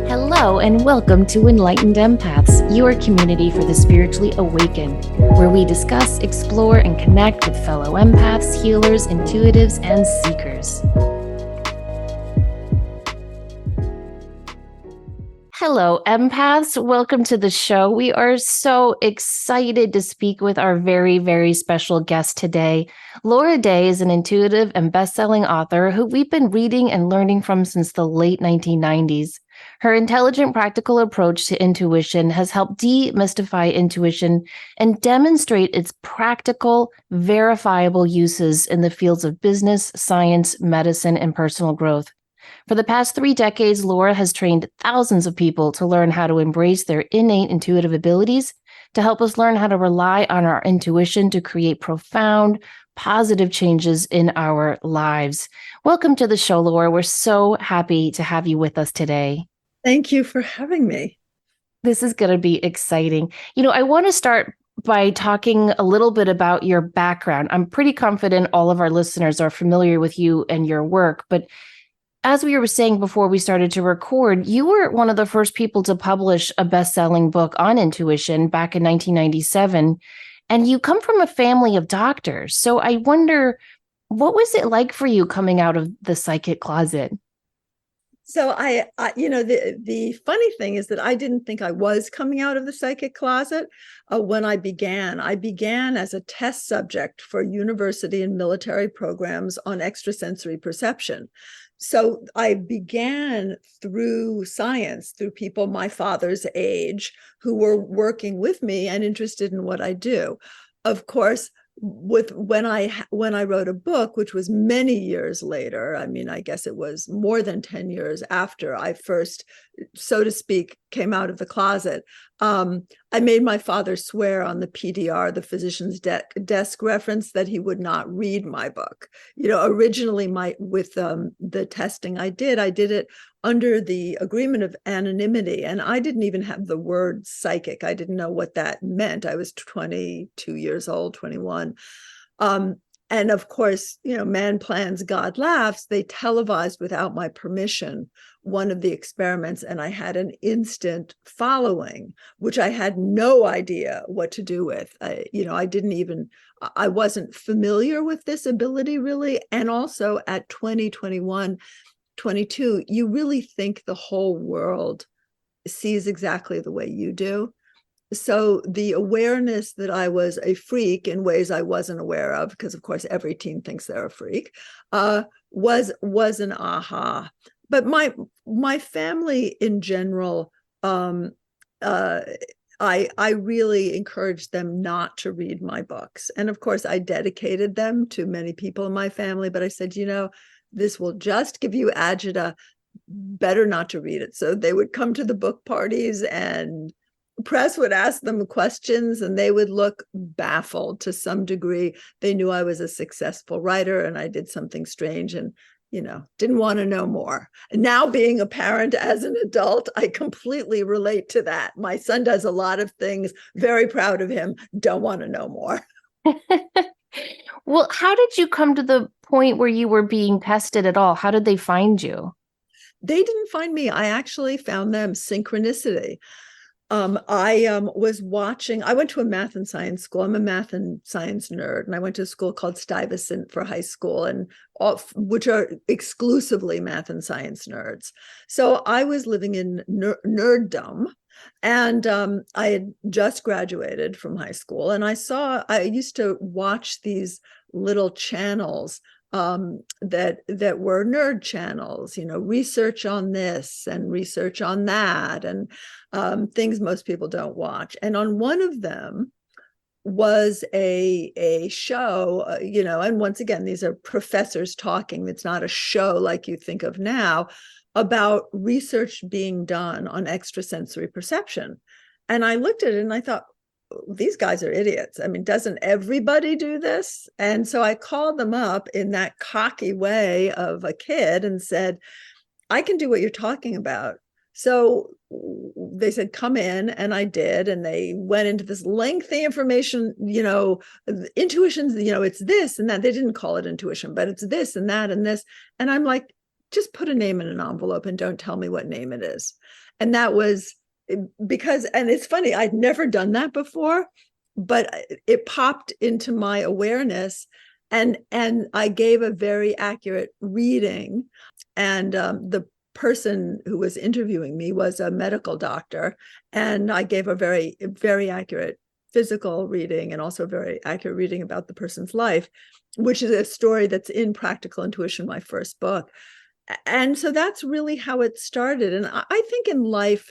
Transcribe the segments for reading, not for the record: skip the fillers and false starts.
Hello, and welcome to Enlightened Empaths, your community for the spiritually awakened, where we discuss, explore, and connect with fellow empaths, healers, intuitives, and seekers. Hello, empaths. Welcome to the show. We are so excited to speak with our very, very special guest today. Laura Day is an intuitive and best-selling author who we've been reading and learning from since the late 1990s. Her intelligent, practical approach to intuition has helped demystify intuition and demonstrate its practical, verifiable uses in the fields of business, science, medicine, and personal growth. For the past 3 decades, Laura has trained thousands of people to learn how to embrace their innate intuitive abilities, to help us learn how to rely on our intuition to create profound, positive changes in our lives. Welcome to the show, Laura. We're so happy to have you with us today. Thank you for having me. This is going to be exciting. I want to start by talking a little bit about your background. I'm pretty confident all of our listeners are familiar with you and your work, but as we were saying before we started to record, you were one of the first people to publish a best-selling book on intuition back in 1997, and you come from a family of doctors. So I wonder, what was it like for you coming out of the psychic closet? So the funny thing is that I didn't think I was coming out of the psychic closet when I began. I began as a test subject for university and military programs on extrasensory perception. So I began through science, through people my father's age who were working with me and interested in what I do. Of course, when I wrote a book, which was many years later, I guess it was more than 10 years after I first, so to speak, came out of the closet, I made my father swear on the PDR, the physician's desk reference, that he would not read my book. Originally with the testing I did it under the agreement of anonymity. And I didn't even have the word psychic. I didn't know what that meant. I was 22 years old, 21. And of course, man plans, God laughs. They televised without my permission one of the experiments, and I had an instant following, which I had no idea what to do with. I wasn't familiar with this ability really. And also at 20, 21, 22, you really think the whole world sees exactly the way you do. So the awareness that I was a freak in ways I wasn't aware of, because of course every teen thinks they're a freak, was an aha. But my family in general, I really encouraged them not to read my books. And of course, I dedicated them to many people in my family, but I said, this will just give you agita, better not to read it. So they would come to the book parties and press would ask them questions and they would look baffled to some degree. They knew I was a successful writer and I did something strange and, didn't want to know more. And now being a parent as an adult, I completely relate to that. My son does a lot of things, very proud of him, don't want to know more. Well, how did you come to the point where you were being tested at all? How did they find you? They didn't find me. I actually found them. Synchronicity. I was watching, I went to a math and science school. I'm a math and science nerd. And I went to a school called Stuyvesant for high school, and which are exclusively math and science nerds. So I was living in nerddom. And I had just graduated from high school. And I used to watch these little channels that were nerd channels, research on this and research on that, and things most people don't watch. And on one of them was a show, and once again, these are professors talking. It's not a show like you think of now, about research being done on extrasensory perception. And I looked at it and I thought, these guys are idiots. Doesn't everybody do this? And so I called them up in that cocky way of a kid and said, I can do what you're talking about. So they said, come in, and I did. And they went into this lengthy information, intuitions, it's this and that. They didn't call it intuition, but it's this and that and this. And I'm like, just put a name in an envelope and don't tell me what name it is. And that was because, and it's funny, I'd never done that before, but it popped into my awareness, and I gave a very accurate reading. And the person who was interviewing me was a medical doctor, and I gave a very, very accurate physical reading and also very accurate reading about the person's life, which is a story that's in Practical Intuition, my first book. And so that's really how it started. And I think in life,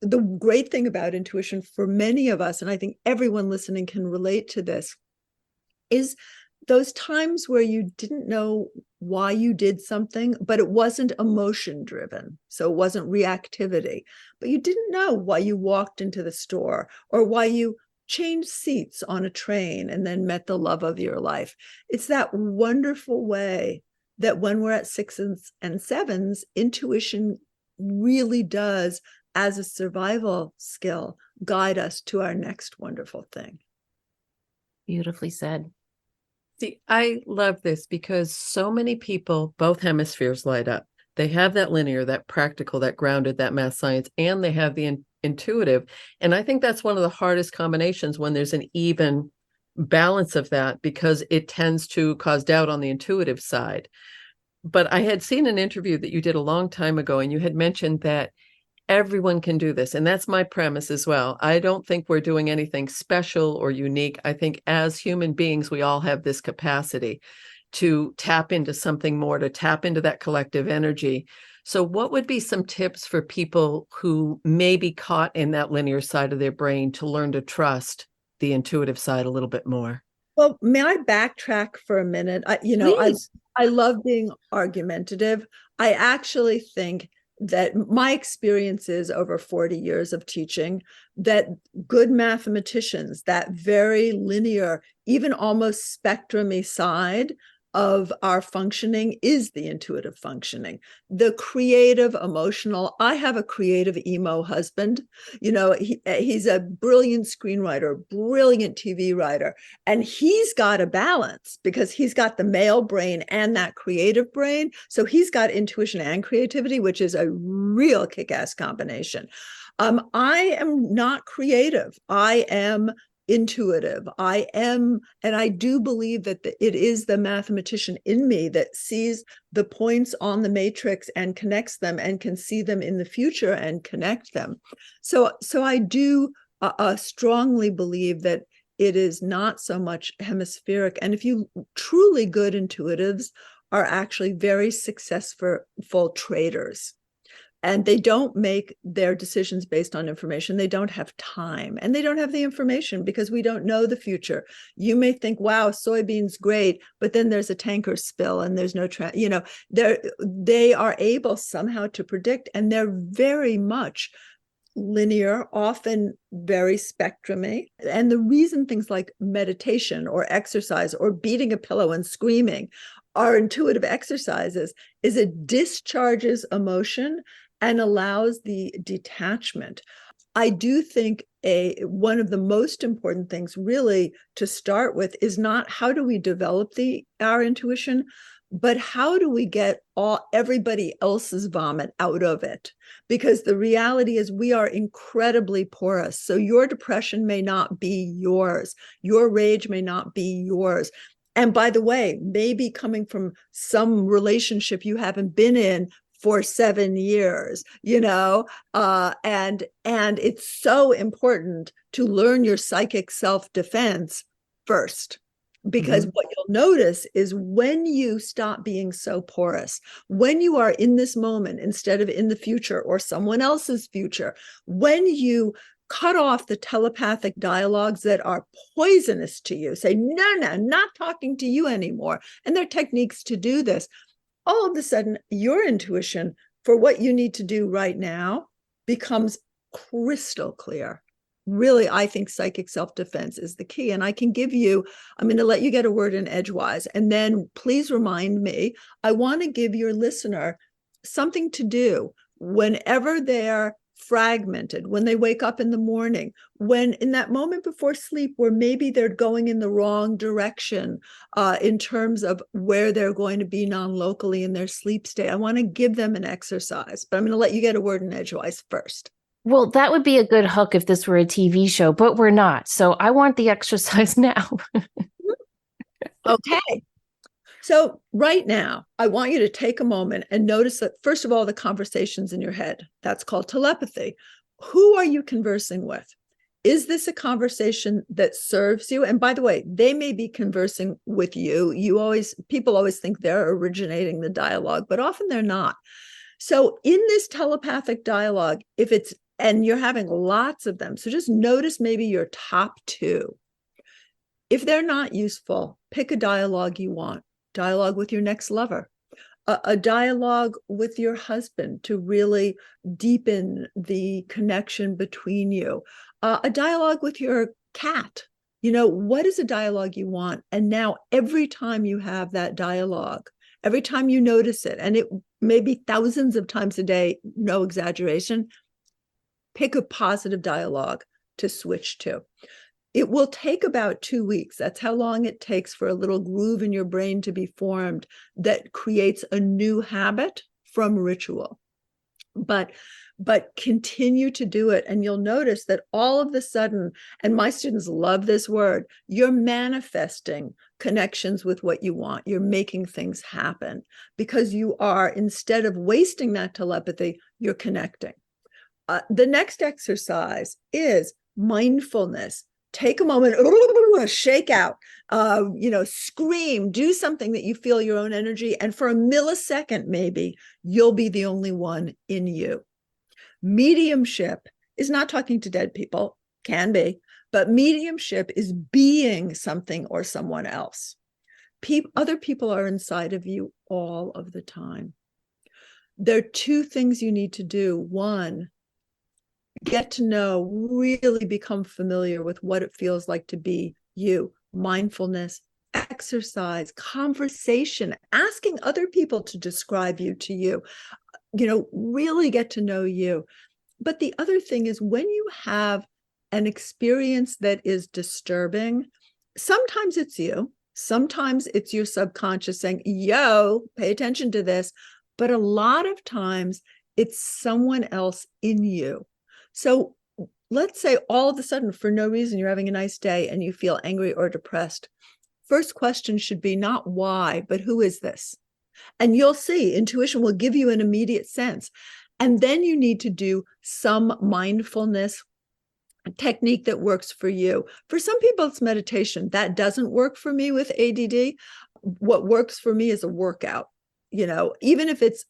the great thing about intuition for many of us, and I think everyone listening can relate to this, is those times where you didn't know why you did something, but it wasn't emotion driven. So it wasn't reactivity, but you didn't know why you walked into the store or why you changed seats on a train and then met the love of your life. It's that wonderful way that when we're at sixes and sevens, intuition really does, as a survival skill, guide us to our next wonderful thing. Beautifully said. See, I love this because so many people, both hemispheres light up. They have that linear, that practical, that grounded, that math science, and they have the intuitive. And I think that's one of the hardest combinations when there's an even balance of that, because it tends to cause doubt on the intuitive side. But I had seen an interview that you did a long time ago, and you had mentioned that everyone can do this. And that's my premise as well. I don't think we're doing anything special or unique. I think as human beings, we all have this capacity to tap into something more, to tap into that collective energy. So what would be some tips for people who may be caught in that linear side of their brain to learn to trust the intuitive side a little bit more? Well, may I backtrack for a minute? I love being argumentative. I actually think that my experiences over 40 years of teaching, that good mathematicians, that very linear, even almost spectrumy side of our functioning is the intuitive functioning, the creative, emotional. I have a creative emo husband. He's a brilliant screenwriter, brilliant TV writer, and he's got a balance because he's got the male brain and that creative brain. So he's got intuition and creativity, which is a real kick-ass combination. I am not creative. I am intuitive. And I do believe that it is the mathematician in me that sees the points on the matrix and connects them and can see them in the future and connect them. So I do strongly believe that it is not so much hemispheric. And if you truly good intuitives are actually very successful traders. And they don't make their decisions based on information. They don't have time, and they don't have the information because we don't know the future. You may think, wow, soybeans, great, but then there's a tanker spill and there's no, they are able somehow to predict, and they're very much linear, often very spectrumy. And the reason things like meditation or exercise or beating a pillow and screaming are intuitive exercises is it discharges emotion and allows the detachment. I do think one of the most important things really to start with is not how do we develop our intuition, but how do we get everybody else's vomit out of it? Because the reality is we are incredibly porous. So your depression may not be yours. Your rage may not be yours. And by the way, maybe coming from some relationship you haven't been in for 7 years, and it's so important to learn your psychic self-defense first, because what you'll notice is when you stop being so porous, when you are in this moment instead of in the future or someone else's future, when you cut off the telepathic dialogues that are poisonous to you, say, no, not talking to you anymore. And there are techniques to do this. All of a sudden, your intuition for what you need to do right now becomes crystal clear. Really, I think psychic self-defense is the key. And I'm going to let you get a word in edgewise. And then please remind me, I want to give your listener something to do whenever they're fragmented, when they wake up in the morning, when in that moment before sleep where maybe they're going in the wrong direction in terms of where they're going to be non-locally in their sleep state. I want to give them an exercise, but I'm going to let you get a word in edgewise first. Well, that would be a good hook if this were a TV show, but we're not. So I want the exercise now. Okay. So right now, I want you to take a moment and notice that, first of all, the conversations in your head. That's called telepathy. Who are you conversing with? Is this a conversation that serves you? And by the way, they may be conversing with you. People always think they're originating the dialogue, but often they're not. So in this telepathic dialogue, and you're having lots of them, so just notice maybe your top two. If they're not useful, pick a dialogue you want. Dialogue with your next lover, a dialogue with your husband to really deepen the connection between you, a dialogue with your cat. What is a dialogue you want? And now every time you have that dialogue, every time you notice it, and it may be thousands of times a day, no exaggeration, pick a positive dialogue to switch to. It will take about 2 weeks. That's how long it takes for a little groove in your brain to be formed that creates a new habit from ritual. But continue to do it, and you'll notice that all of a sudden, and my students love this word, you're manifesting connections with what you want. You're making things happen because you are, instead of wasting that telepathy, you're connecting. The next exercise is mindfulness. Take a moment, shake out, scream, do something that you feel your own energy. And for a millisecond, maybe you'll be the only one in you. Mediumship is not talking to dead people, can be, but mediumship is being something or someone else. Other people are inside of you all of the time. There are two things you need to do. One, get to know, really become familiar with what it feels like to be you. Mindfulness, exercise, conversation, asking other people to describe you to you, really get to know you. But the other thing is, when you have an experience that is disturbing, sometimes it's you, sometimes it's your subconscious saying, yo, pay attention to this. But a lot of times it's someone else in you. So let's say all of a sudden, for no reason, you're having a nice day and you feel angry or depressed. First question should be not why, but who is this? And you'll see intuition will give you an immediate sense. And then you need to do some mindfulness technique that works for you. For some people, it's meditation. That doesn't work for me with ADD. What works for me is a workout, even if it's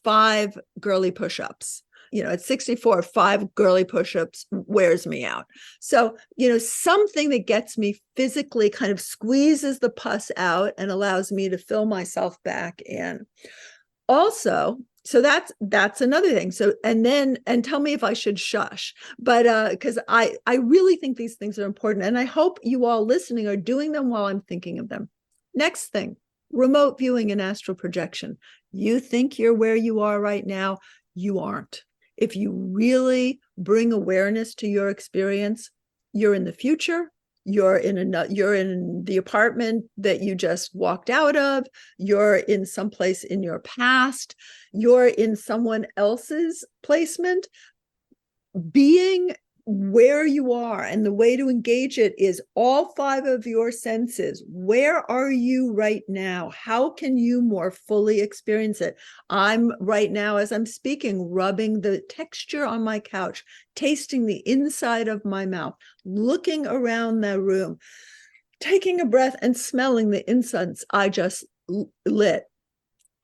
5 girly push-ups. At 64, 5 girly push-ups wears me out. So, something that gets me physically, kind of squeezes the pus out and allows me to fill myself back in. Also, so that's another thing. So, and tell me if I should shush, but because I really think these things are important, and I hope you all listening are doing them while I'm thinking of them. Next thing, remote viewing and astral projection. You think you're where you are right now, you aren't. If you really bring awareness to your experience, you're in the future, you're in the apartment that you just walked out of, you're in someplace in your past, you're in someone else's placement. Being where you are, and the way to engage it is all 5 of your senses. Where are you right now? How can you more fully experience it? I'm right now, as I'm speaking, rubbing the texture on my couch, tasting the inside of my mouth, looking around the room, taking a breath and smelling the incense I just lit.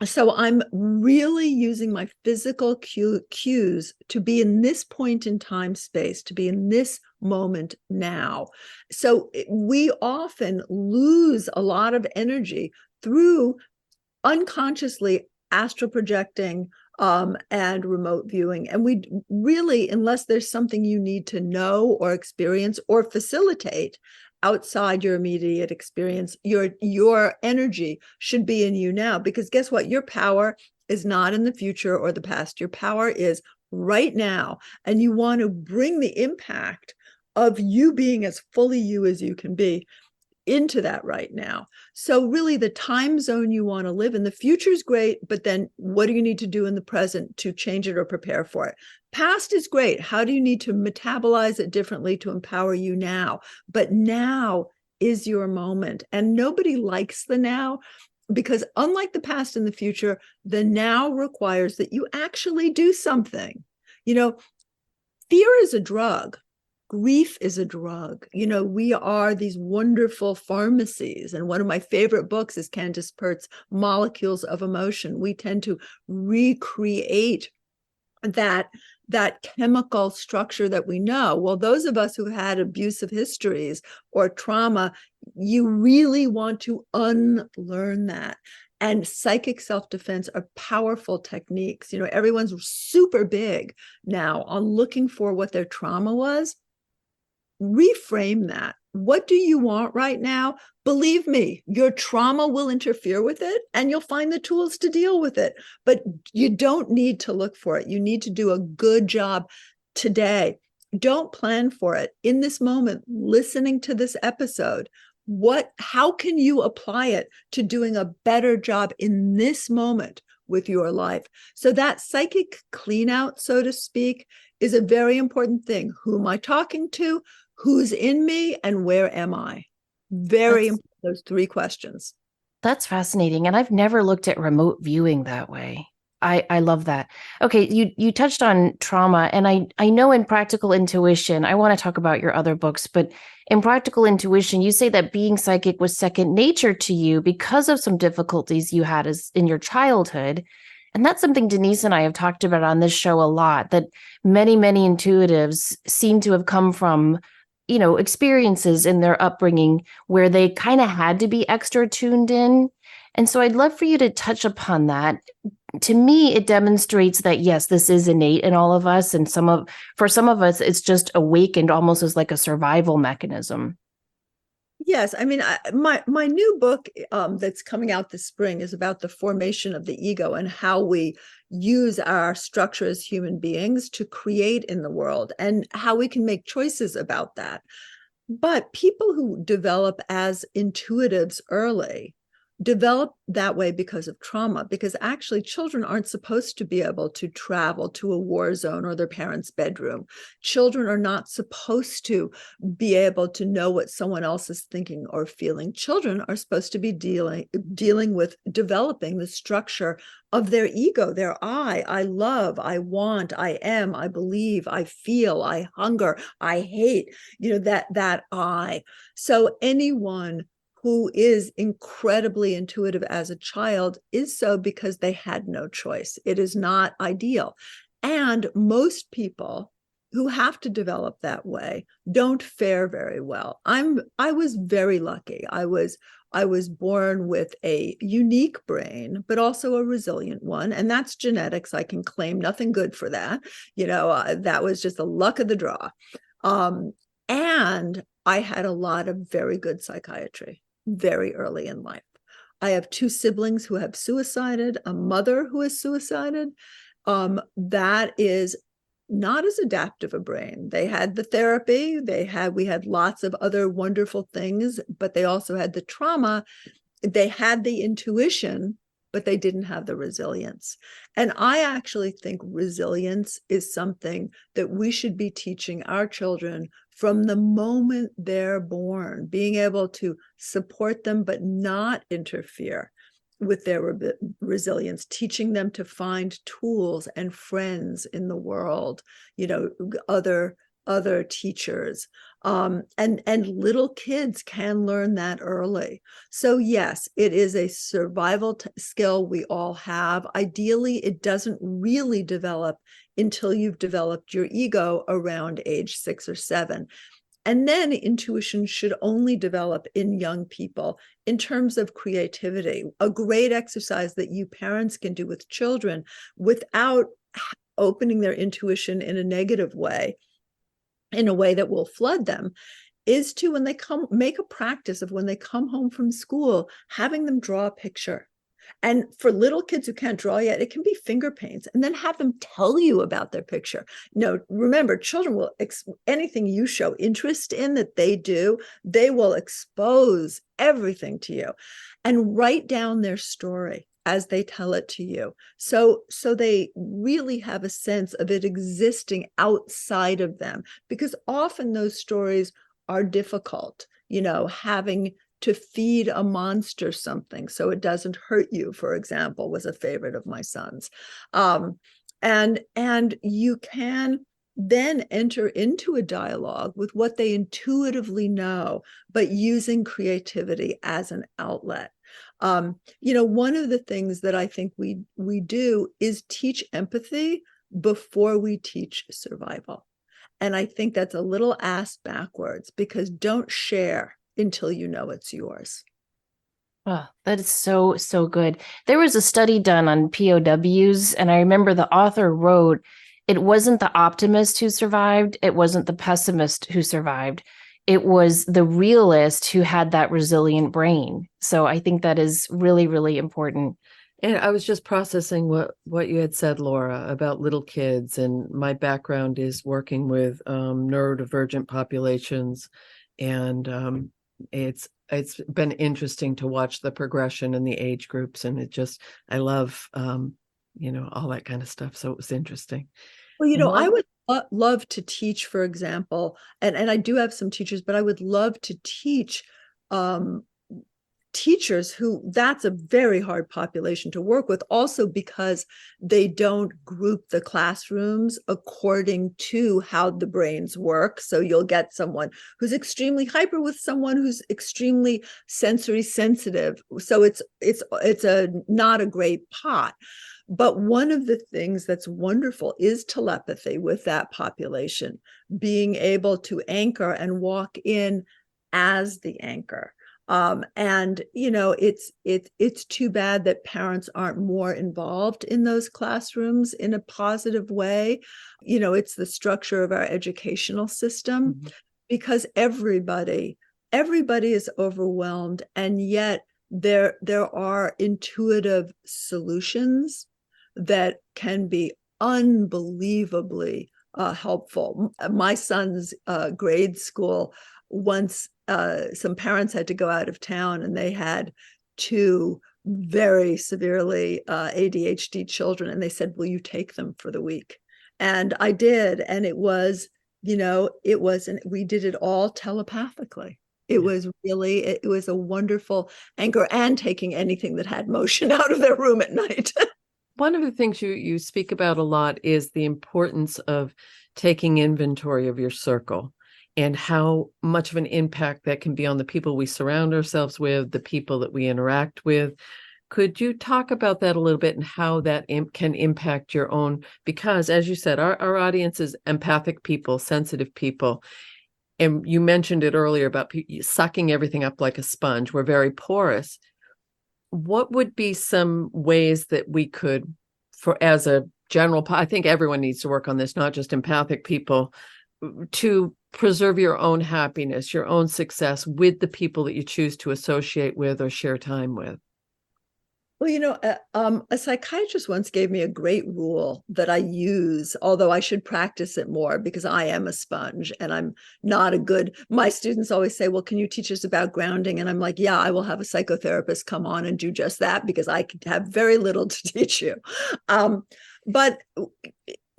So I'm really using my physical cues to be in this point in time space, to be in this moment now. So we often lose a lot of energy through unconsciously astral projecting and remote viewing. And we really, unless there's something you need to know or experience or facilitate outside your immediate experience, your energy should be in you now, because guess what? Your power is not in the future or the past. Your power is right now, and you want to bring the impact of you being as fully you as you can be into that right now. So really the time zone you want to live in, the future is great, but then what do you need to do in the present to change it or prepare for it? Past is great. How do you need to metabolize it differently to empower you now? But now is your moment. And nobody likes the now, because unlike the past and the future, the now requires that you actually do something. Fear is a drug. Grief is a drug. We are these wonderful pharmacies. And one of my favorite books is Candace Pert's Molecules of Emotion. We tend to recreate that chemical structure that we know. Well, those of us who had abusive histories or trauma, you really want to unlearn that. And psychic self-defense are powerful techniques. Everyone's super big now on looking for what their trauma was. Reframe that. What do you want right now? Believe me, your trauma will interfere with it and you'll find the tools to deal with it. But you don't need to look for it. You need to do a good job today. Don't plan for it. In this moment, listening to this episode, how can you apply it to doing a better job in this moment with your life? So that psychic clean out, so to speak, is a very important thing. Who am I talking to? Who's in me? And where am I? Very important, those three questions. That's fascinating. And I've never looked at remote viewing that way. I love that. Okay, you touched on trauma, and I know in Practical Intuition, I want to talk about your other books, but in Practical Intuition, you say that being psychic was second nature to you because of some difficulties you had in your childhood. And that's something Denise and I have talked about on this show a lot, that many, many intuitives seem to have come from experiences in their upbringing where they kind of had to be extra tuned in. And so I'd love for you to touch upon that. To me, it demonstrates that, yes, this is innate in all of us. And for some of us, it's just awakened almost as like a survival mechanism. Yes. I mean, my new book that's coming out this spring is about the formation of the ego and how we use our structure as human beings to create in the world and how we can make choices about that. But people who develop as intuitives early develop that way because of trauma, because actually children aren't supposed to be able to travel to a war zone or their parents' bedroom. Children are not supposed to be able to know what someone else is thinking or feeling. Children are supposed to be dealing with developing the structure of their ego, their I love, I want, I am, I believe, I feel, I hunger, I hate, that I. So anyone who is incredibly intuitive as a child is so because they had no choice. It is not ideal. And most people who have to develop that way don't fare very well. I was very lucky. I was born with a unique brain, but also a resilient one. And that's genetics. I can claim nothing good for that. That was just the luck of the draw. And I had a lot of very good psychiatry very early in life. I have two siblings who have suicided, a mother who has suicided. That is not as adaptive a brain. They had the therapy, we had lots of other wonderful things, but they also had the trauma. They had the intuition, but they didn't have the resilience. And I actually think resilience is something that we should be teaching our children from the moment they're born, being able to support them, but not interfere with their resilience, teaching them to find tools and friends in the world, other teachers. And little kids can learn that early. So yes, it is a survival skill we all have. Ideally, it doesn't really develop until you've developed your ego around age 6 or 7. And then intuition should only develop in young people in terms of creativity. A great exercise that you parents can do with children without opening their intuition in a negative way, in a way that will flood them, is to, when they make a practice of when they come home from school, having them draw a picture. And for little kids who can't draw yet, it can be finger paints, and then have them tell you about their picture. No, remember, children will, anything you show interest in that they do, they will expose everything to you and write down their story as they tell it to you. So they really have a sense of it existing outside of them, because often those stories are difficult, having to feed a monster something so it doesn't hurt you, for example, was a favorite of my son's. And you can then enter into a dialogue with what they intuitively know, but using creativity as an outlet. One of the things that I think we do is teach empathy before we teach survival. And I think that's a little ass backwards, because don't share until you know it's yours. Oh, that is so, so good. There was a study done on POWs, and I remember the author wrote, it wasn't the optimist who survived. It wasn't the pessimist who survived. It was the realist who had that resilient brain. So I think that is really, really important. And I was just processing what you had said, Laura, about little kids. And my background is working with neurodivergent populations. And it's been interesting to watch the progression in the age groups. And I love, all that kind of stuff. So it was interesting. Well, I would love to teach, for example, and I do have some teachers, but I would love to teach teachers who, that's a very hard population to work with, also because they don't group the classrooms according to how the brains work. So you'll get someone who's extremely hyper with someone who's extremely sensory sensitive. So it's not a great pot. But one of the things that's wonderful is telepathy with that population, being able to anchor and walk in as the anchor. It's too bad that parents aren't more involved in those classrooms in a positive way. It's the structure of our educational system, mm-hmm. because everybody is overwhelmed, and yet there are intuitive solutions that can be unbelievably helpful. My son's grade school, once some parents had to go out of town, and they had 2 very severely ADHD children, and they said, will you take them for the week? And I did. And it was, we did it all telepathically. It was a wonderful anchor, and taking anything that had motion out of their room at night. One of the things you speak about a lot is the importance of taking inventory of your circle, and how much of an impact that can be on the people we surround ourselves with, the people that we interact with. Could you talk about that a little bit, and how that can impact your own? Because, as you said, our audience is empathic people, sensitive people. And you mentioned it earlier about sucking everything up like a sponge. We're very porous. What would be some ways that we could, as a general, I think everyone needs to work on this, not just empathic people, to preserve your own happiness, your own success with the people that you choose to associate with or share time with? Well, a psychiatrist once gave me a great rule that I use, although I should practice it more, because I am a sponge and I'm not my students always say, well, can you teach us about grounding? And I'm like, yeah, I will have a psychotherapist come on and do just that, because I have very little to teach you. But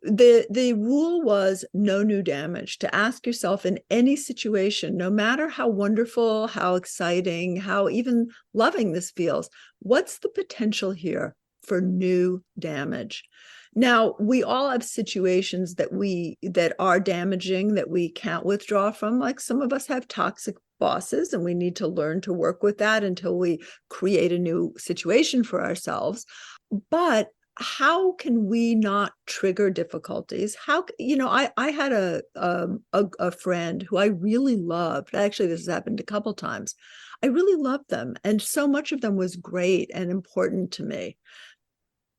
the rule was no new damage. To ask yourself in any situation, no matter how wonderful, how exciting, how even loving this feels, what's the potential here for new damage? Now, we all have situations that are damaging, that we can't withdraw from. Like, some of us have toxic bosses, and we need to learn to work with that until we create a new situation for ourselves. But how can we not trigger difficulties? I had a friend who I really loved. Actually, this has happened a couple times. I really loved them, and so much of them was great and important to me.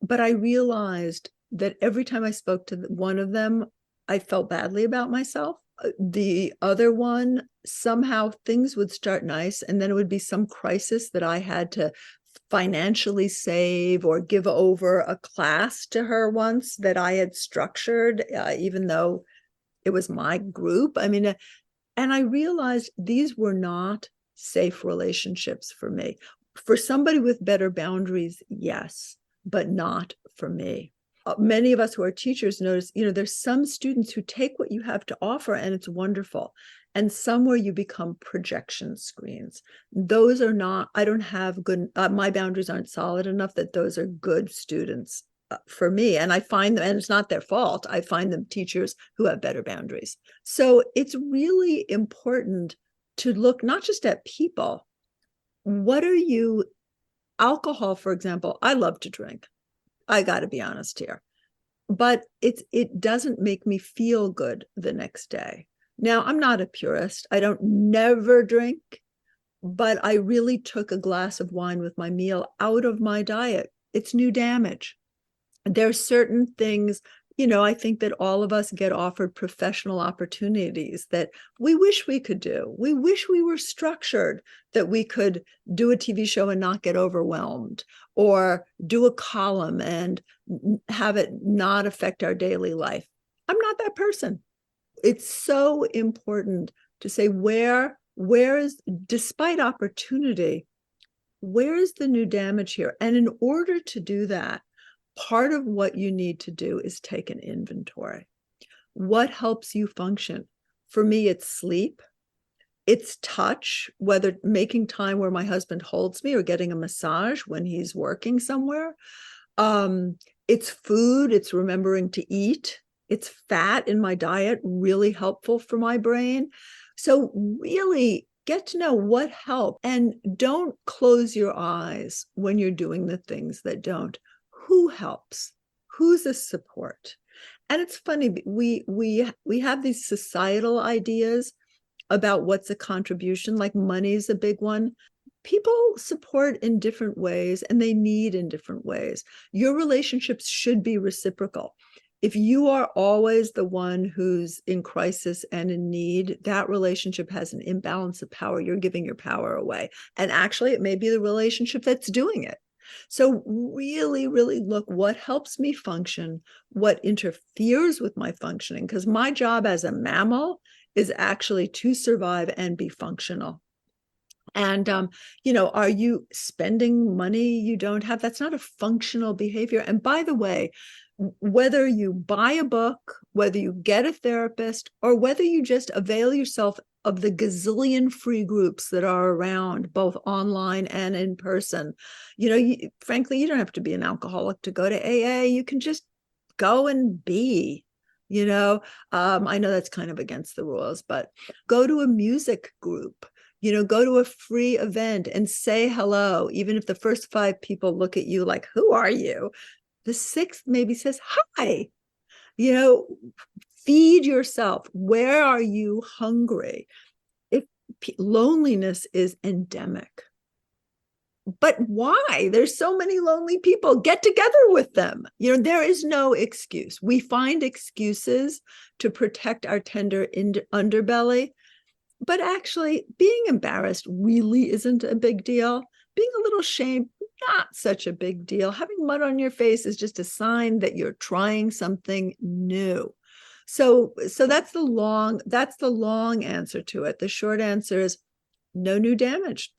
But I realized that every time I spoke to one of them, I felt badly about myself. The other one, somehow things would start nice, and then it would be some crisis that I had to financially save or give over a class to her once that I had structured, even though it was my group. I mean, and I realized these were not safe relationships for me. For somebody with better boundaries, yes, but not for me. Many of us who are teachers notice, there's some students who take what you have to offer and it's wonderful. And somewhere you become projection screens. Those are not, I don't have good, my boundaries aren't solid enough that those are good students for me. And I find them, and it's not their fault, I find them teachers who have better boundaries. So it's really important to look not just at people. What are you, alcohol, for example, I love to drink. I got to be honest here, but it doesn't make me feel good the next day. Now, I'm not a purist. I don't never drink, but I really took a glass of wine with my meal out of my diet. It's new damage. There are certain things, I think that all of us get offered professional opportunities that we wish we could do. We wish we were structured, that we could do a TV show and not get overwhelmed, or do a column and have it not affect our daily life. I'm not that person. It's so important to say where is, despite opportunity, where is the new damage here? And in order to do that, part of what you need to do is take an inventory. What helps you function? For me, it's sleep. It's touch, whether making time where my husband holds me or getting a massage when he's working somewhere. It's food. It's remembering to eat. It's fat in my diet, really helpful for my brain. So really get to know what helps, and don't close your eyes when you're doing the things that don't. Who helps? Who's a support? And it's funny, we have these societal ideas about what's a contribution, like money's a big one. People support in different ways and they need in different ways. Your relationships should be reciprocal. If you are always the one who's in crisis and in need, that relationship has an imbalance of power. You're giving your power away. And actually, it may be the relationship that's doing it. So really, really look what helps me function, what interferes with my functioning, because my job as a mammal is actually to survive and be functional. And, are you spending money you don't have? That's not a functional behavior. And by the way, whether you buy a book, whether you get a therapist, or whether you just avail yourself of the gazillion free groups that are around, both online and in person, frankly, you don't have to be an alcoholic to go to AA. You can just go and be. I know that's kind of against the rules, but go to a music group. Go to a free event and say hello, even if the first 5 people look at you like, who are you? The 6th maybe says, hi. Feed yourself. Where are you hungry? If loneliness is endemic. But why? There's so many lonely people. Get together with them. There is no excuse. We find excuses to protect our tender underbelly. But actually, being embarrassed really isn't a big deal. Being a little shamed, not such a big deal. Having mud on your face is just a sign that you're trying something new. So that's the long answer to it. The short answer is no new damage.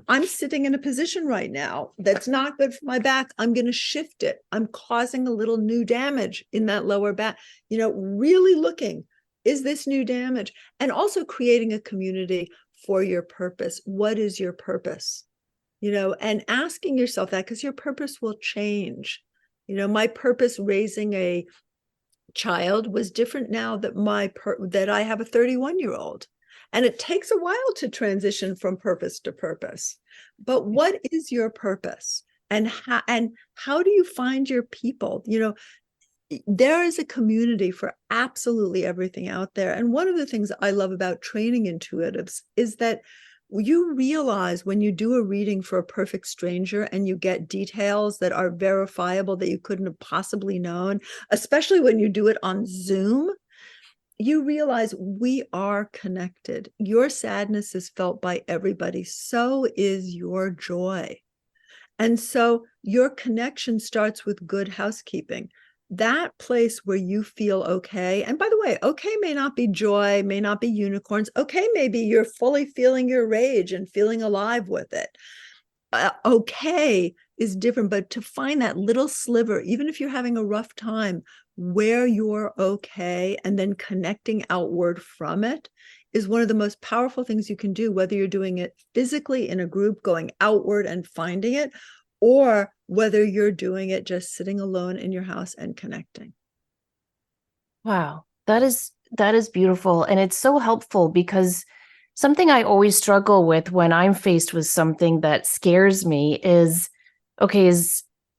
I'm sitting in a position right now that's not good for my back. I'm going to shift it. I'm causing a little new damage in that lower back. Really looking, is this new damage? And also creating a community for your purpose. What is your purpose? And asking yourself that, because your purpose will change. My purpose raising a child was different now that I have a 31-year-old. And it takes a while to transition from purpose to purpose. But what is your purpose? And how do you find your people? There is a community for absolutely everything out there. And one of the things I love about training intuitives is that you realize when you do a reading for a perfect stranger and you get details that are verifiable that you couldn't have possibly known, especially when you do it on Zoom, you realize we are connected. Your sadness is felt by everybody. So is your joy. And so your connection starts with good housekeeping. That place where you feel okay. And by the way, okay may not be joy, may not be unicorns. Okay, maybe you're fully feeling your rage and feeling alive with it. Okay is different, but to find that little sliver, even if you're having a rough time, where you're okay, and then connecting outward from it is one of the most powerful things you can do, whether you're doing it physically in a group, going outward and finding it, or whether you're doing it just sitting alone in your house and connecting. Wow, that is beautiful. And it's so helpful because something I always struggle with when I'm faced with something that scares me is, okay,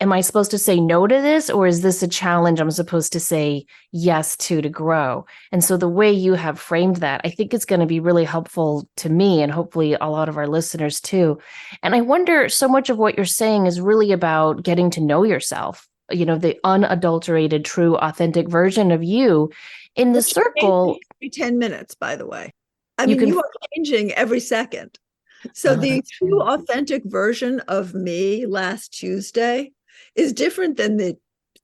am I supposed to say no to this, or is this a challenge I'm supposed to say yes to grow? And so the way you have framed that, I think it's going to be really helpful to me and hopefully a lot of our listeners too. And I wonder, so much of what you're saying is really about getting to know yourself, the unadulterated, true, authentic version of you in the circle. Every 10 minutes, by the way. You are changing every second. So the true authentic version of me last Tuesday is different than the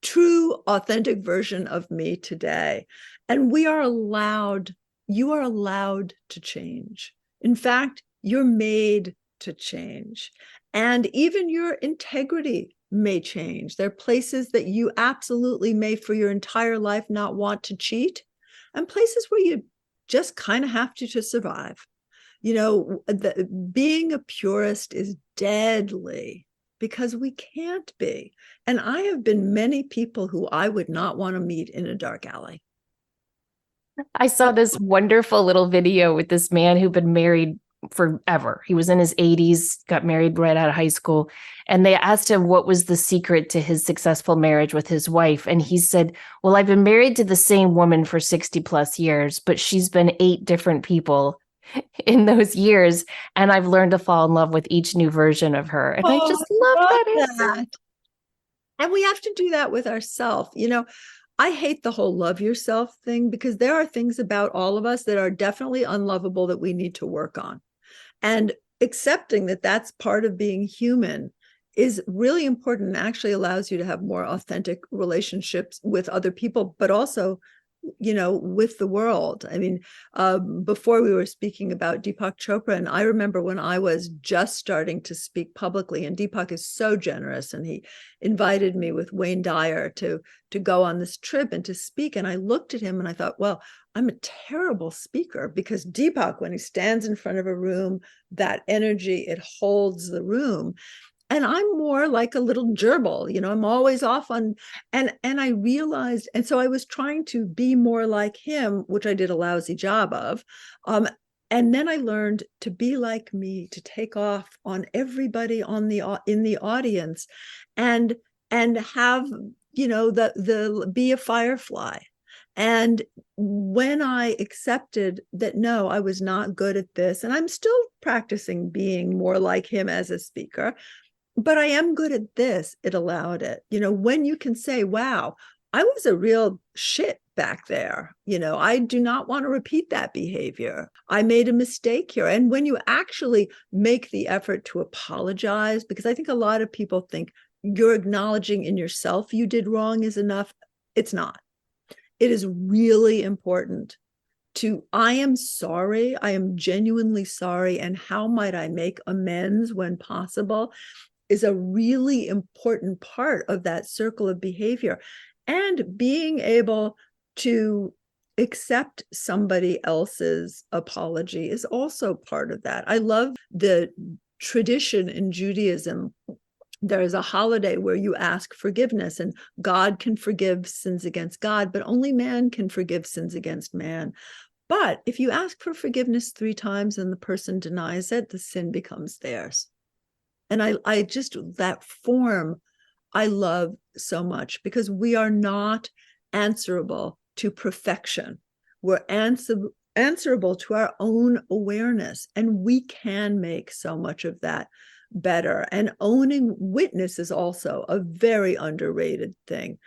true authentic version of me today. And you are allowed to change. In fact, you're made to change. And even your integrity may change. There are places that you absolutely may for your entire life not want to cheat, and places where you just kind of have to survive. Being a purist is deadly because we can't be. And I have been many people who I would not want to meet in a dark alley. I saw this wonderful little video with this man who'd been married forever. He was in his 80s, got married right out of high school. And they asked him what was the secret to his successful marriage with his wife. And he said, well, I've been married to the same woman for 60 plus years, but she's been 8 different people in those years. And I've learned to fall in love with each new version of her. And I just love that. And we have to do that with ourselves. I hate the whole love yourself thing because there are things about all of us that are definitely unlovable that we need to work on. And accepting that that's part of being human is really important and actually allows you to have more authentic relationships with other people, but also, with the world. Before we were speaking about Deepak Chopra, and I remember when I was just starting to speak publicly, and Deepak is so generous, and he invited me with Wayne Dyer to go on this trip and to speak. And I looked at him and I thought, well, I'm a terrible speaker, because Deepak, when he stands in front of a room, that energy, it holds the room. And I'm more like a little gerbil, I'm always off on, and I realized, and so I was trying to be more like him, which I did a lousy job of. And then I learned to be like me, to take off on everybody in the audience, and have, the be a firefly. And when I accepted that, no, I was not good at this, and I'm still practicing being more like him as a speaker, but I am good at this, it allowed it. When you can say, wow, I was a real shit back there. I do not want to repeat that behavior. I made a mistake here. And when you actually make the effort to apologize, because I think a lot of people think you're acknowledging in yourself you did wrong is enough. It's not. It is really important I am sorry, I am genuinely sorry, and how might I make amends when possible, is a really important part of that circle of behavior. And being able to accept somebody else's apology is also part of that. I love the tradition in Judaism. There is a holiday where you ask forgiveness, and God can forgive sins against God, but only man can forgive sins against man. But if you ask for forgiveness 3 times and the person denies it, the sin becomes theirs. And I just, that form, I love so much, because we are not answerable to perfection. We're answerable to our own awareness, and we can make so much of that better. And owning witness is also a very underrated thing.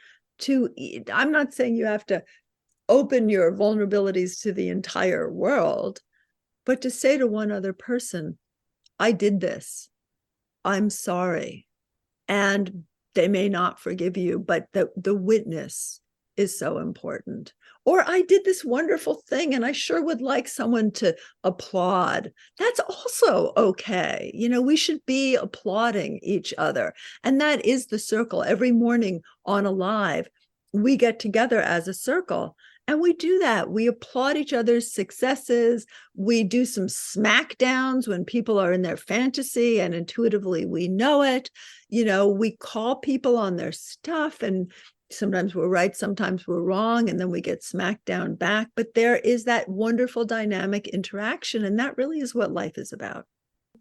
I'm not saying you have to open your vulnerabilities to the entire world, but to say to one other person, I did this. I'm sorry. and they may not forgive you, but the witness is so important. Or I did this wonderful thing and I sure would like someone to applaud. That's also okay. We should be applauding each other. And that is the circle. Every morning on Alive, we get together as a circle and we do that. We applaud each other's successes. We do some smackdowns when people are in their fantasy and intuitively we know it. We call people on their stuff, and sometimes we're right, sometimes we're wrong, and then we get smacked down back. But there is that wonderful dynamic interaction, and that really is what life is about.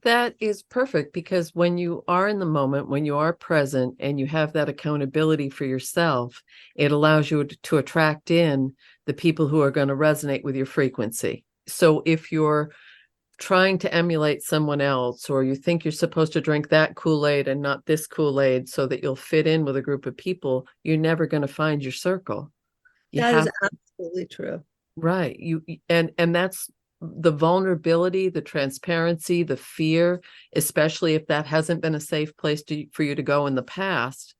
That is perfect, because when you are in the moment, when you are present and you have that accountability for yourself, it allows you to attract in the people who are going to resonate with your frequency. So if you're trying to emulate someone else, or you think you're supposed to drink that Kool-Aid and not this Kool-Aid so that you'll fit in with a group of people, you're never going to find your circle. That is absolutely true. Right. And that's the vulnerability, the transparency, the fear, especially if that hasn't been a safe place for you to go in the past.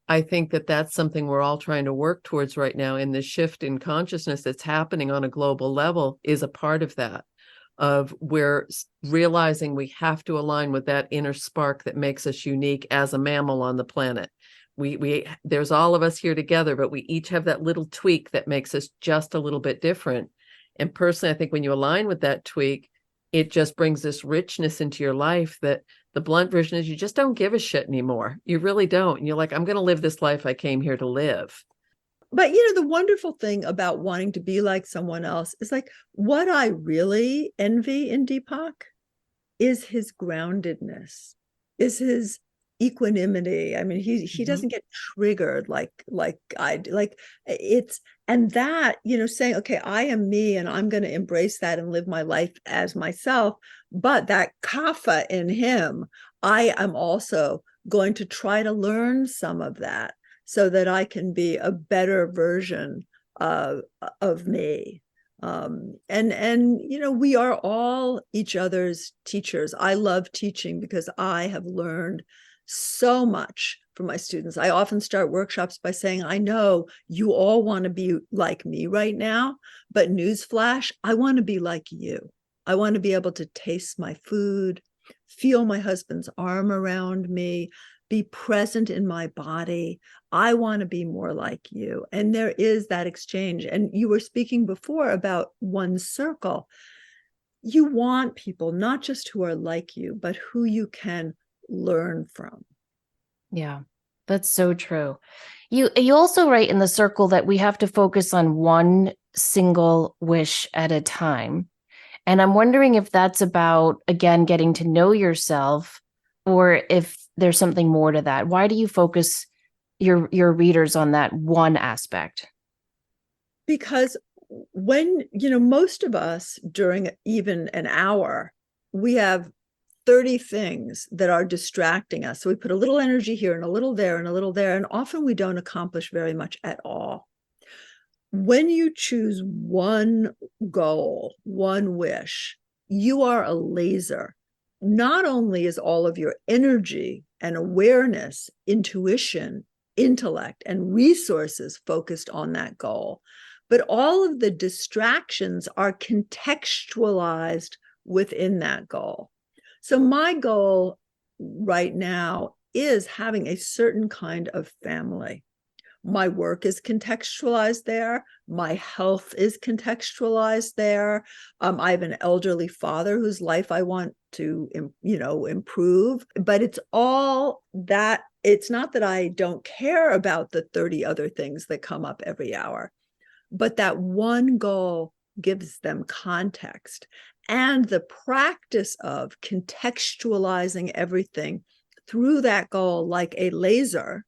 I think that that's something we're all trying to work towards right now, in this shift in consciousness that's happening on a global level is a part of that. Of we're realizing we have to align with that inner spark that makes us unique as a mammal on the planet. There's all of us here together, but we each have that little tweak that makes us just a little bit different. And personally, I think when you align with that tweak, it just brings this richness into your life that the blunt version is you just don't give a shit anymore. You really don't. And you're like, I'm going to live this life I came here to live. But the wonderful thing about wanting to be like someone else is, like, what I really envy in Deepak is his groundedness, is his equanimity. I mean, he doesn't get triggered like I do. Like, it's, and that, saying, okay, I am me and I'm going to embrace that and live my life as myself. But that kapha in him, I am also going to try to learn some of that, so that I can be a better version of me. We are all each other's teachers. I love teaching because I have learned so much from my students. I often start workshops by saying, I know you all want to be like me right now, but newsflash, I want to be like you. I want to be able to taste my food, feel my husband's arm around me, be present in my body. I want to be more like you. And there is that exchange. And you were speaking before about one circle. You want people, not just who are like you, but who you can learn from. Yeah, that's so true. You also write in the circle that we have to focus on one single wish at a time. And I'm wondering if that's about, again, getting to know yourself, or if there's something more to that. Why do you focus your readers on that one aspect? Because when, most of us during even an hour, we have 30 things that are distracting us. So we put a little energy here and a little there and a little there, and often we don't accomplish very much at all. When you choose one goal, one wish, you are a laser. Not only is all of your energy and awareness, intuition, intellect, and resources focused on that goal, but all of the distractions are contextualized within that goal. So my goal right now is having a certain kind of family. My work is contextualized there. My health is contextualized there. I have an elderly father whose life I want to, improve. But it's all that. It's not that I don't care about the 30 other things that come up every hour, but that one goal gives them context. And the practice of contextualizing everything through that goal like a laser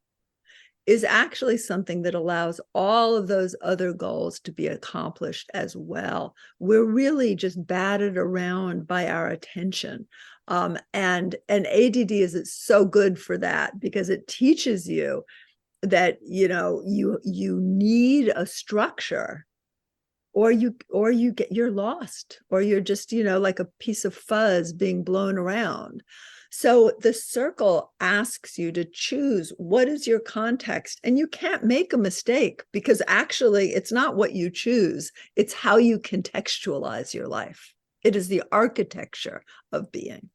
is actually something that allows all of those other goals to be accomplished as well. We're really just batted around by our attention. And ADD is so good for that, because it teaches you that, you need a structure, or you're lost, or you're just, like a piece of fuzz being blown around. So the circle asks you to choose what is your context, and you can't make a mistake because actually it's not what you choose, it's how you contextualize your life. It is the architecture of being.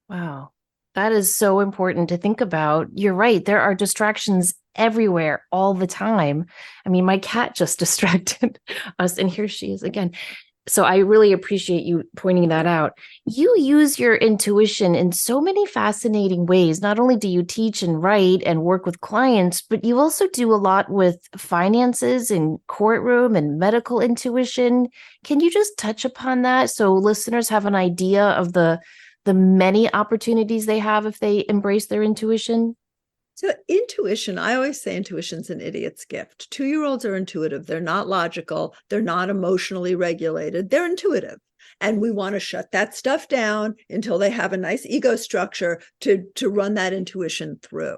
Wow. That is so important to think about. You're right. There are distractions everywhere all the time. I mean, my cat just distracted us, and here she is again. So I really appreciate you pointing that out. You use your intuition in so many fascinating ways. Not only do you teach and write and work with clients, but you also do a lot with finances and courtroom and medical intuition. Can you just touch upon that so listeners have an idea of the many opportunities they have if they embrace their intuition? So intuition, I always say intuition's an idiot's gift. 2-year-olds are intuitive. They're not logical. They're not emotionally regulated. They're intuitive. And we want to shut that stuff down until they have a nice ego structure to run that intuition through.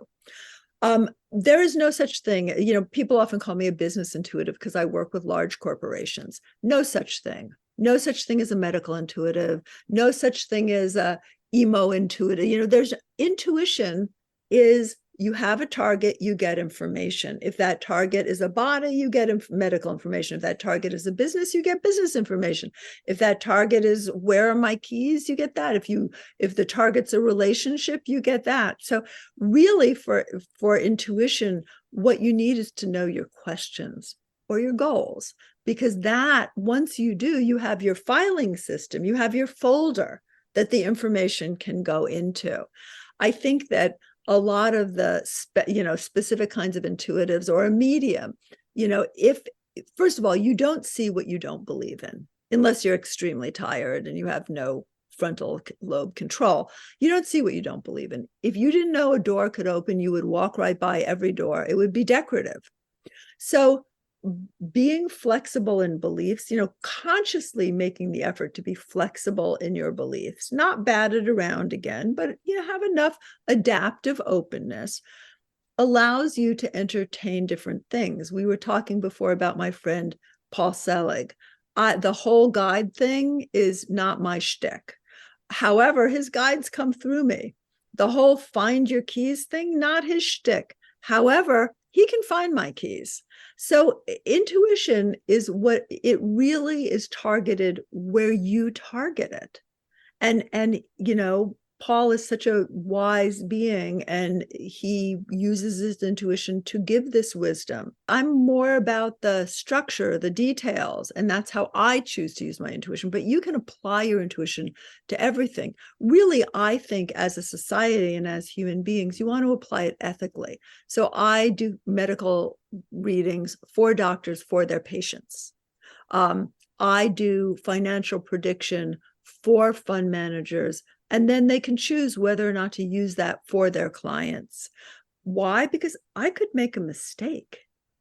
There is no such thing. People often call me a business intuitive because I work with large corporations. No such thing. No such thing as a medical intuitive. No such thing as a emo intuitive. There's intuition is you have a target, you get information. If that target is a body, you get medical information. If that target is a business, you get business information. If that target is where are my keys, you get that. If the target's a relationship, you get that. So really for intuition, what you need is to know your questions or your goals, because that once you do, you have your filing system, you have your folder that the information can go into. I think that a lot of the specific kinds of intuitives or a medium, if first of all, you don't see what you don't believe in unless you're extremely tired and you have no frontal lobe control. You don't see what you don't believe in. If you didn't know a door could open, you would walk right by every door. It would be decorative. So being flexible in beliefs, consciously making the effort to be flexible in your beliefs, not bat it around again, but, have enough adaptive openness allows you to entertain different things. We were talking before about my friend, Paul Selig. The whole guide thing is not my shtick. However, his guides come through me. The whole find your keys thing, not his shtick. However, he can find my keys. So intuition is what it really is targeted where you target it. And Paul is such a wise being, and he uses his intuition to give this wisdom. I'm more about the structure, the details, and that's how I choose to use my intuition. But you can apply your intuition to everything. Really, I think as a society and as human beings, you want to apply it ethically. So I do medical readings for doctors for their patients. I do financial prediction for fund managers, and then they can choose whether or not to use that for their clients. Why? Because I could make a mistake.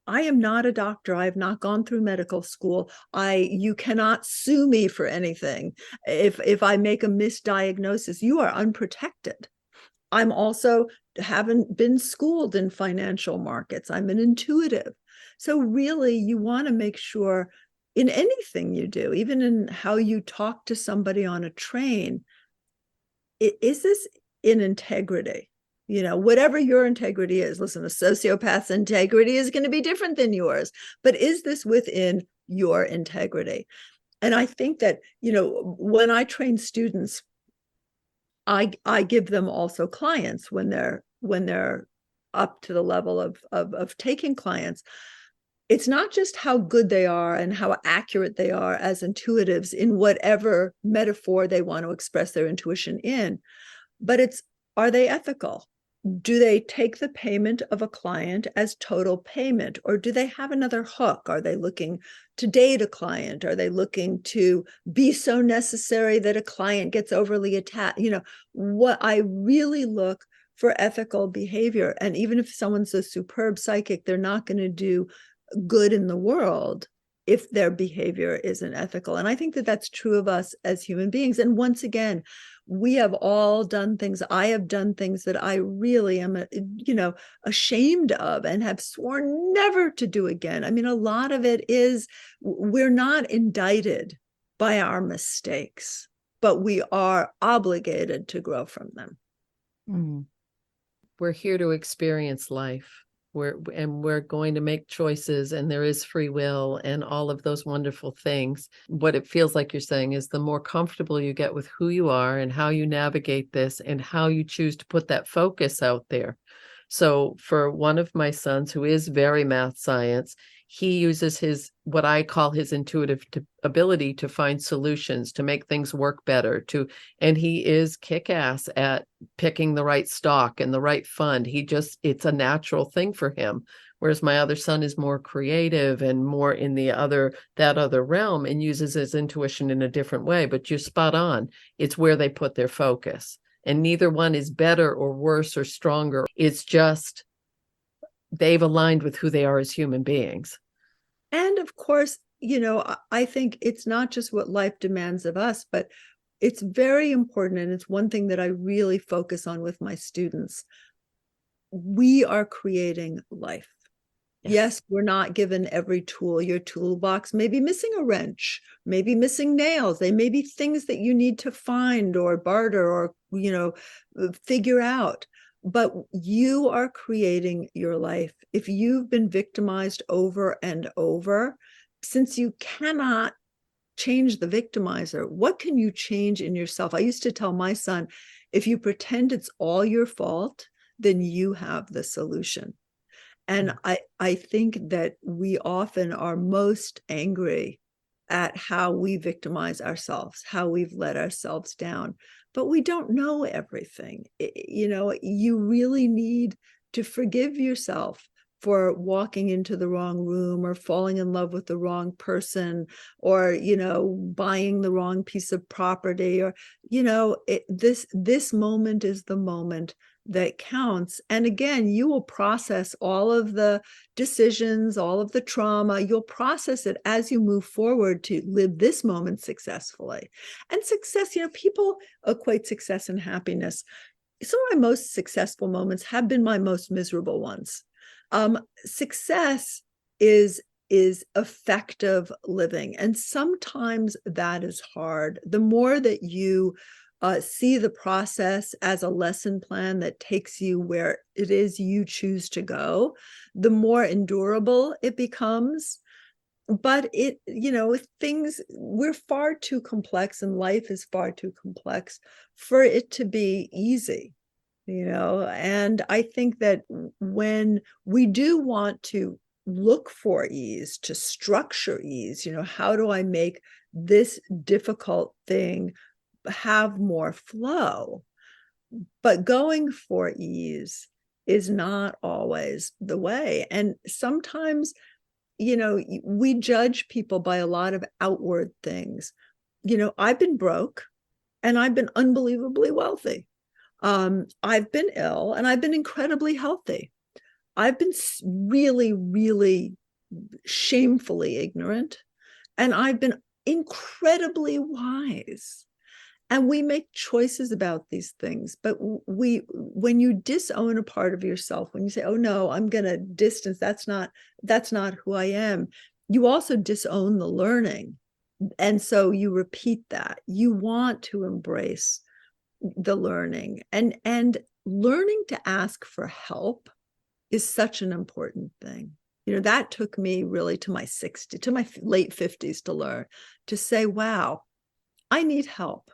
I am not a doctor. I have not gone through medical school. You cannot sue me for anything. If I make a misdiagnosis, you are unprotected. I'm also haven't been schooled in financial markets. I'm an intuitive. So really, you want to make sure in anything you do, even in how you talk to somebody on a train, is this in integrity? Whatever your integrity is, listen, a sociopath's integrity is going to be different than yours, but is this within your integrity? And I think that, when I train students, I give them also clients when they're up to the level of taking clients. It's not just how good they are and how accurate they are as intuitives in whatever metaphor they want to express their intuition in, but are they ethical? Do they take the payment of a client as total payment, or do they have another hook? Are they looking to date a client? Are they looking to be so necessary that a client gets overly attached? What I really look for ethical behavior. And even if someone's a superb psychic, they're not going to do good in the world if their behavior isn't ethical. And I think that that's true of us as human beings. And once again, we have all done things. I have done things that I really am, ashamed of and have sworn never to do again. I mean, a lot of it is we're not indicted by our mistakes, but we are obligated to grow from them. Mm. We're here to experience life. We're going to make choices, and there is free will and all of those wonderful things. What it feels like you're saying is the more comfortable you get with who you are and how you navigate this and how you choose to put that focus out there. So for one of my sons who is very math science, he uses his, what I call his intuitive ability to find solutions, to make things work better, and he is kick-ass at picking the right stock and the right fund. It's a natural thing for him. Whereas my other son is more creative and more in that other realm and uses his intuition in a different way. But you're spot on. It's where they put their focus. And neither one is better or worse or stronger. It's just they've aligned with who they are as human beings. And of course, I think it's not just what life demands of us, but it's very important. And it's one thing that I really focus on with my students. We are creating life. Yes, we're not given every tool. Your toolbox may be missing a wrench, maybe missing nails. They may be things that you need to find or barter or, figure out. But you are creating your life. If you've been victimized over and over, since you cannot change the victimizer, what can you change in yourself? I used to tell my son, if you pretend it's all your fault, then you have the solution. And I think that we often are most angry at how we victimize ourselves, how we've let ourselves down, but we don't know everything. You really need to forgive yourself for walking into the wrong room or falling in love with the wrong person or, buying the wrong piece of property or, this moment is the moment that counts. And again, you will process all of the decisions, all of the trauma. You'll process it as you move forward to live this moment successfully. And success, people equate success and happiness. Some of my most successful moments have been my most miserable ones. Success is effective living. And sometimes that is hard. The more that you see the process as a lesson plan that takes you where it is you choose to go, the more endurable it becomes. But we're far too complex and life is far too complex for it to be easy, and I think that when we do want to look for ease, to structure ease, how do I make this difficult thing have more flow? But going for ease is not always the way. And sometimes, we judge people by a lot of outward things. I've been broke and I've been unbelievably wealthy. I've been ill and I've been incredibly healthy. I've been really, really shamefully ignorant and I've been incredibly wise. And we make choices about these things, but when you disown a part of yourself, when you say, oh no, I'm going to distance, that's not who I am, you also disown the learning. And so you repeat that. You want to embrace the learning and learning to ask for help is such an important thing. That took me really to my late 50s to learn, to say, wow, I need help.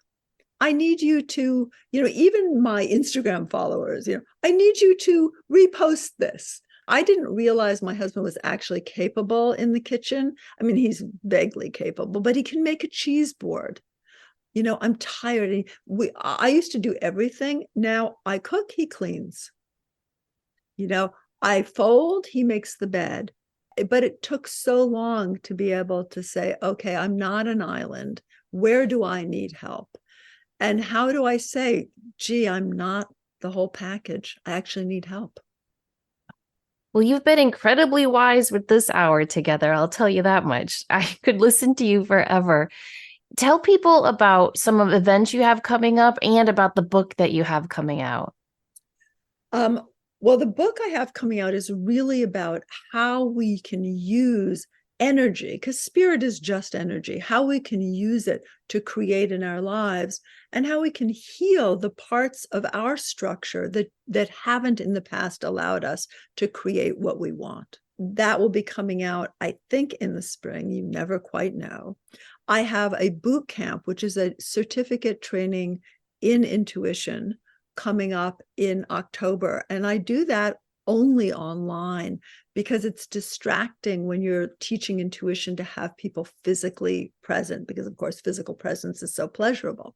I need you to, even my Instagram followers, I need you to repost this. I didn't realize my husband was actually capable in the kitchen. I mean, he's vaguely capable, but he can make a cheese board. I'm tired. I used to do everything. Now I cook, he cleans. I fold, he makes the bed. But it took so long to be able to say, okay, I'm not an island. Where do I need help? And how do I say, gee, I'm not the whole package. I actually need help. Well, you've been incredibly wise with this hour together. I'll tell you that much. I could listen to you forever. Tell people about some of the events you have coming up and about the book that you have coming out. Well, the book I have coming out is really about how we can use energy, because spirit is just energy, how we can use it to create in our lives, and how we can heal the parts of our structure that haven't in the past allowed us to create what we want. That will be coming out, I think, in the spring. You never quite know. I have a boot camp, which is a certificate training in intuition, coming up in October. And I do that only online because it's distracting when you're teaching intuition to have people physically present, because of course physical presence is so pleasurable.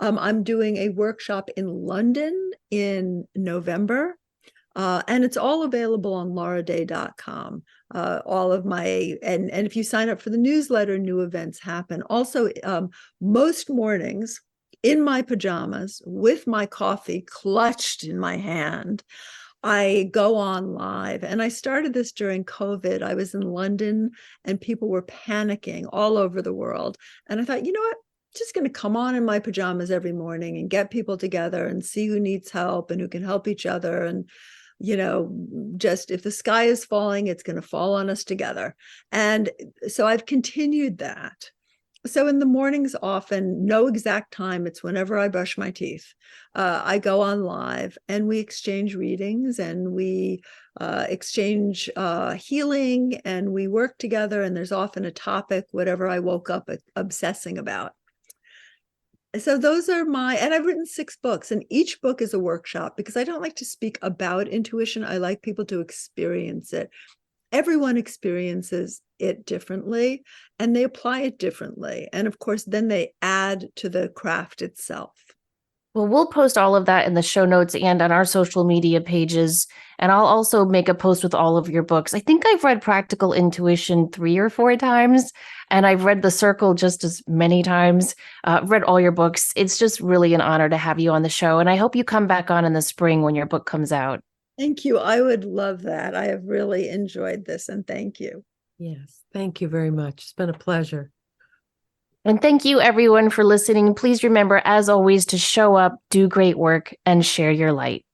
I'm doing a workshop in London in November, and it's all available on lauraday.com. All of my, and if you sign up for the newsletter, new events happen. Also, most mornings in my pajamas with my coffee clutched in my hand, I go on live. And I started this during COVID. I was in London and people were panicking all over the world. And I thought, you know what? I'm just going to come on in my pajamas every morning and get people together and see who needs help and who can help each other. And, you know, just if the sky is falling, it's going to fall on us together. And so I've continued that. So in the mornings, often, no exact time, it's whenever I brush my teeth, I go on live and we exchange readings and we exchange healing and we work together. And there's often a topic, whatever I woke up obsessing about. So those are and I've written 6 books, and each book is a workshop because I don't like to speak about intuition. I like people to experience it. Everyone experiences it differently and they apply it differently. And of course, then they add to the craft itself. Well, we'll post all of that in the show notes and on our social media pages. And I'll also make a post with all of your books. I think I've read Practical Intuition 3 or 4 times, and I've read The Circle just as many times, read all your books. It's just really an honor to have you on the show. And I hope you come back on in the spring when your book comes out. Thank you. I would love that. I have really enjoyed this, and thank you. Yes, thank you very much. It's been a pleasure. And thank you, everyone, for listening. Please remember, as always, to show up, do great work, and share your light.